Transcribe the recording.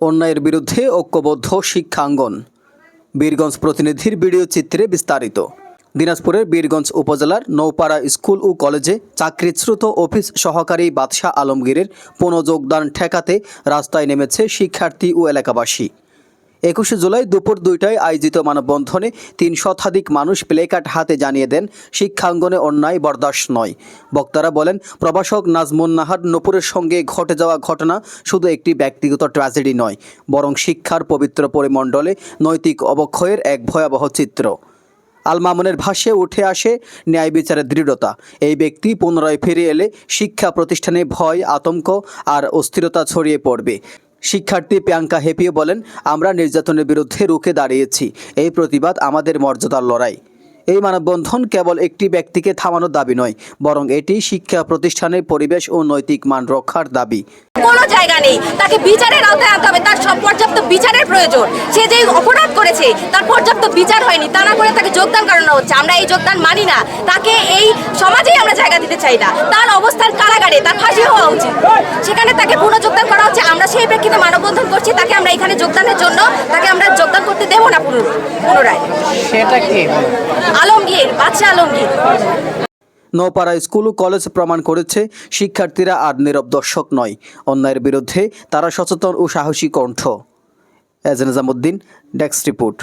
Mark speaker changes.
Speaker 1: অন্যায়ের বিরুদ্ধে ঐক্যবদ্ধ শিক্ষাঙ্গন। বীরগঞ্জ প্রতিনিধির ভিডিও চিত্রে বিস্তারিত। দিনাজপুরের বীরগঞ্জ উপজেলার নৌপাড়া স্কুল ও কলেজে চাকরিচ্যুত অফিস সহকারী বাদশাহ আলমগীরের পুনঃযোগদান ঠেকাতে রাস্তায় নেমেছে শিক্ষার্থী ও এলাকাবাসী। 21 জুলাই দুপুর 2টায় আয়োজিত মানববন্ধনে 3 শতাধিক মানুষ প্লেকার্ড হাতে জানিয়ে দেন, শিক্ষাঙ্গনে অন্যায় বরদাস্ত নয়। বক্তারা বলেন, প্রভাষক নাজমুন নাহার নূপুরের সঙ্গে ঘটে যাওয়া ঘটনা শুধু একটি ব্যক্তিগত ট্র্যাজেডি নয়, বরং শিক্ষার পবিত্র পরিমণ্ডলে নৈতিক অবক্ষয়ের এক ভয়াবহ চিত্র। আল মামুনের ভাষ্যে উঠে আসে ন্যায় বিচারের দৃঢ়তা। এই ব্যক্তি পুনরায় ফিরে এলে শিক্ষা প্রতিষ্ঠানে ভয়, আতঙ্ক আর অস্থিরতা ছড়িয়ে পড়বে। শিক্ষার্থী প্রিয়াঙ্কা হেপিও বলেন, আমরা নির্যাতনের বিরুদ্ধে রুখে দাঁড়িয়েছি। এই প্রতিবাদ আমাদের মর্যাদার লড়াই। এই মানববন্ধন কেবল একটি ব্যক্তিকে থামানোর দাবি নয়, বরং এটি শিক্ষা প্রতিষ্ঠানের পরিবেশ ও নৈতিক মান রক্ষার দাবি।
Speaker 2: কোনো জায়গা নেই, তাকে বিচারের আওতায় আনতে হবে। তার সব পর্যাপ্ত বিচারের প্রয়োজন। সে যে অপরাধ করেছে তার পর্যাপ্ত বিচার হয়নি, তা না করে তাকে যোগদান করানো হচ্ছে। আমরা এই যোগদান মানি না। তাকে এই সমাজেই আমরা জায়গা দিতে চাই না। তার অবস্থান কারাগারে, তার ফাঁসি হওয়া উচিত। সেখানে তাকে পুনঃযোগদান করা হচ্ছে। আমরা সেই প্রেক্ষিতে মানববন্ধন করছি। তাকে আমরা এখানে যোগদানের জন্য তাকে আমরা যোগদান করতে দেব না পুনরায়।
Speaker 3: সেটা কি
Speaker 2: আলমগীর, বাদশাহ আলমগীর।
Speaker 1: নৌপাড়া স্কুল ও কলেজ প্রমাণ করেছে, শিক্ষার্থীরা আর নীরব দর্শক নয়, অন্যায়ের বিরুদ্ধে তারা সচেতন ও সাহসী কণ্ঠ। এজেন নিজামুদ্দিন, ডেস্ক রিপোর্ট।